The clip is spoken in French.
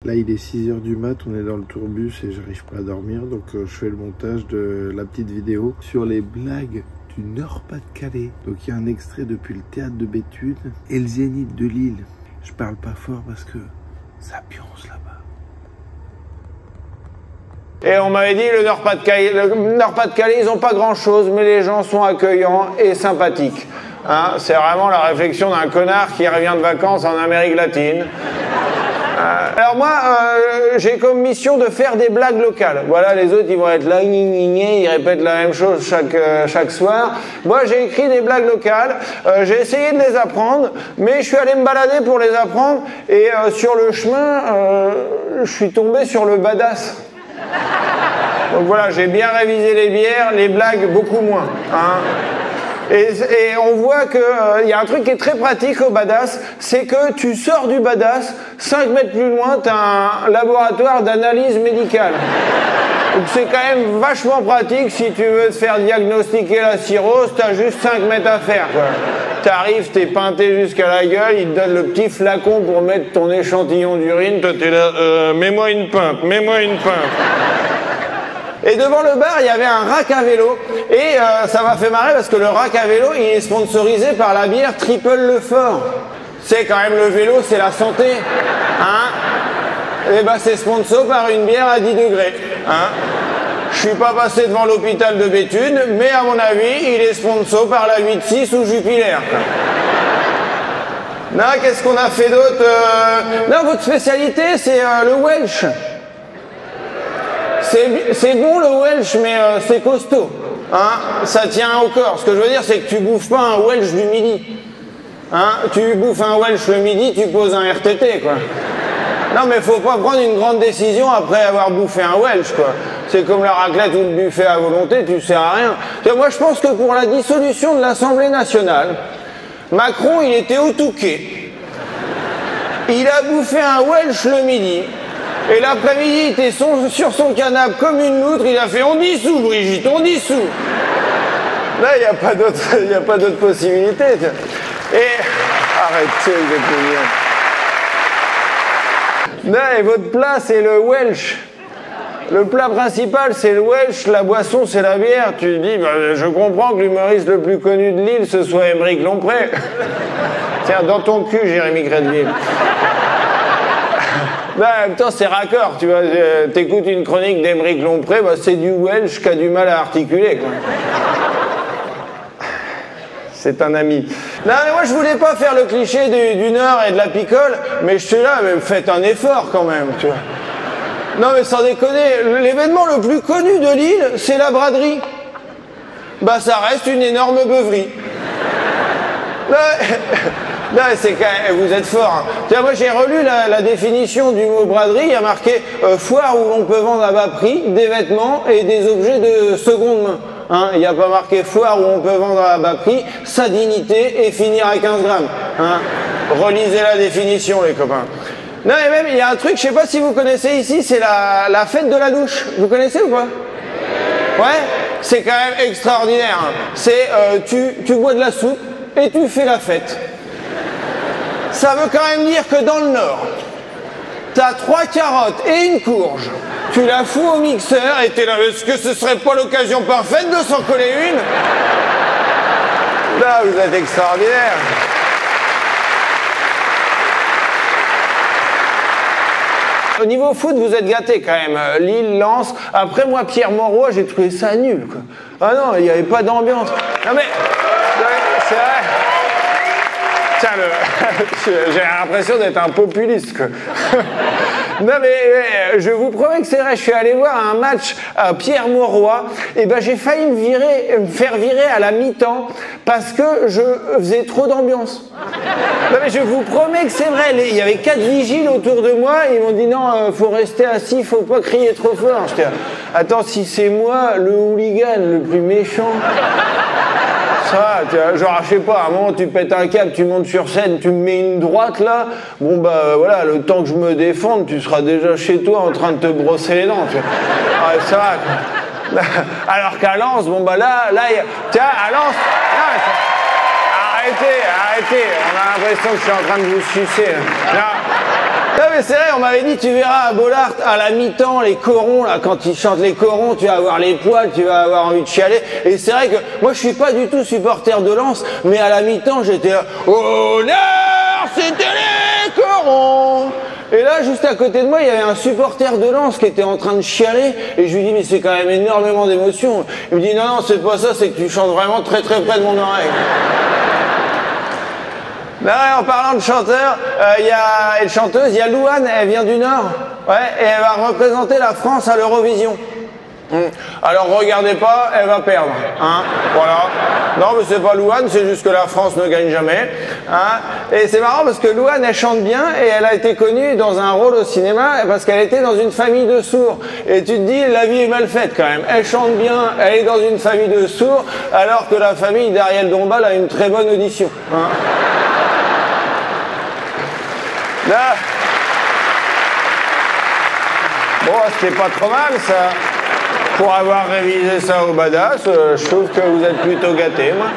Là, il est 6 h du mat, on est dans le tourbus et j'arrive pas à dormir. Donc, je fais le montage de la petite vidéo sur les blagues du Nord-Pas-de-Calais. Donc, il y a un extrait depuis le théâtre de Béthune et le Zénith de Lille. Je parle pas fort parce que ça pionce là-bas. Et on m'avait dit le Nord-Pas-de-Calais, ils n'ont pas grand-chose, mais les gens sont accueillants et sympathiques. Hein, c'est vraiment la réflexion d'un connard qui revient de vacances en Amérique latine. Alors moi, j'ai comme mission de faire des blagues locales. Voilà, les autres, ils vont être là, ils répètent la même chose chaque soir. Moi, j'ai écrit des blagues locales. J'ai essayé de les apprendre, mais je suis allé me balader pour les apprendre. Et sur le chemin, je suis tombé sur le badass. Donc voilà, j'ai bien révisé les bières, les blagues beaucoup moins. Hein. Et on voit qu'il y a un truc qui est très pratique au badass, c'est que tu sors du badass, 5 mètres plus loin, tu as un laboratoire d'analyse médicale. Donc c'est quand même vachement pratique si tu veux te faire diagnostiquer la cirrhose, tu as juste 5 mètres à faire. Tu arrives, tu es peinté jusqu'à la gueule, ils te donnent le petit flacon pour mettre ton échantillon d'urine, toi tu es là, mets-moi une pinte, mets-moi une pinte. Et devant le bar, il y avait un rack à vélo. Et ça m'a fait marrer parce que le rack à vélo, il est sponsorisé par la bière Triple Lefort. C'est quand même le vélo, c'est la santé. Hein? Et ben c'est sponsor par une bière à 10 degrés. Hein? Je suis pas passé devant l'hôpital de Béthune, mais à mon avis, il est sponsor par la 8-6 ou Jupiler. Non, qu'est-ce qu'on a fait d'autre? Non, votre spécialité, c'est le Welsh. C'est bon le Welsh, mais c'est costaud. Hein, ça tient au corps. Ce que je veux dire, c'est que tu bouffes pas un Welsh du midi. Hein, tu bouffes un Welsh le midi, tu poses un RTT, quoi. Non, mais faut pas prendre une grande décision après avoir bouffé un Welsh, quoi. C'est comme la raclette ou le buffet à volonté, tu sers à rien. Moi, je pense que pour la dissolution de l'Assemblée nationale, Macron, il était au Touquet. Il a bouffé un Welsh le midi. Et l'après-midi, il était sur son canapé comme une loutre, il a fait « on dissout, Brigitte, on dissout ». Là, il n'y a pas d'autre possibilité. Et arrêtez, vous êtes mignons. Non, et votre plat, c'est le Welsh. Le plat principal, c'est le Welsh, la boisson, c'est la bière. Tu dis, bah, je comprends que l'humoriste le plus connu de Lille, ce soit Aymeric Lompré. Tiens, dans ton cul, Jérémy Crédville. Bah, en même temps, c'est raccord, tu vois. T'écoutes une chronique d'Aymeric Lompré, bah, c'est du Welsh qui a du mal à articuler, quoi. C'est un ami. Non, mais moi, je voulais pas faire le cliché du Nord et de la picole, mais je suis là, mais faites un effort quand même, tu vois. Non, mais sans déconner, l'événement le plus connu de Lille, c'est la braderie. Bah, ça reste une énorme beuverie. Non, c'est quand même, vous êtes fort. Hein. Moi, j'ai relu la définition du mot braderie. Il y a marqué foire où l'on peut vendre à bas prix des vêtements et des objets de seconde main. Hein, il n'y a pas marqué foire où on peut vendre à bas prix sa dignité et finir à 15 grammes. Hein. Relisez la définition, les copains. Non, et même, il y a un truc, je sais pas si vous connaissez ici, c'est la fête de la douche. Vous connaissez ou pas? Ouais, c'est quand même extraordinaire. Hein. C'est, tu bois de la soupe et tu fais la fête. Ça veut quand même dire que dans le Nord, t'as 3 carottes et une courge. Tu la fous au mixeur et t'es là, est-ce que ce serait pas l'occasion parfaite de s'en coller une? Là, vous êtes extraordinaire. Au niveau foot, vous êtes gâtés quand même. Lille, Lens. Après, moi, Pierre Mauroy, j'ai trouvé ça nul, quoi. Ah non, il n'y avait pas d'ambiance. Non mais, c'est vrai. Tiens, j'ai l'impression d'être un populiste, quoi. Non mais je vous promets que c'est vrai, je suis allé voir un match à Pierre Mauroy, et ben j'ai failli me faire virer à la mi-temps parce que je faisais trop d'ambiance. Non mais je vous promets que c'est vrai, il y avait 4 vigiles autour de moi, ils m'ont dit non, faut rester assis, faut pas crier trop fort. J'étais, attends, si c'est moi le hooligan le plus méchant. Ça, genre, je sais pas, à un moment, tu pètes un câble, tu montes sur scène, tu me mets une droite, là, bon, bah, voilà, le temps que je me défende, tu seras déjà chez toi en train de te brosser les dents, tu vois. Ouais, ça va, quoi. Alors qu'à Lens, bon, bah, là, tiens, à Lens, arrêtez, on a l'impression que je suis en train de vous sucer, là. Non mais c'est vrai, on m'avait dit, tu verras à Bollard, à la mi-temps, les corons, là, quand ils chantent les corons, tu vas avoir les poils, tu vas avoir envie de chialer. Et c'est vrai que moi je suis pas du tout supporter de Lens, mais à la mi-temps j'étais là, honneur, c'était les corons. Et là, juste à côté de moi, il y avait un supporter de Lens qui était en train de chialer. Et je lui dis, mais c'est quand même énormément d'émotion. Il me dit, non, non, c'est pas ça, c'est que tu chantes vraiment très très près de mon oreille. Là, en parlant de chanteurs, et de chanteuses, il y a Louane, elle vient du Nord. Ouais, et elle va représenter la France à l'Eurovision. Alors regardez pas, elle va perdre, hein, voilà. Non mais c'est pas Louane, c'est juste que la France ne gagne jamais, hein. Et c'est marrant parce que Louane, elle chante bien et elle a été connue dans un rôle au cinéma parce qu'elle était dans une famille de sourds. Et tu te dis, la vie est mal faite quand même. Elle chante bien, elle est dans une famille de sourds, alors que la famille d'Ariel Dombal a une très bonne audition, hein. Là. Bon, c'était pas trop mal ça. Pour avoir révisé ça au badass, je trouve que vous êtes plutôt gâtés, moi.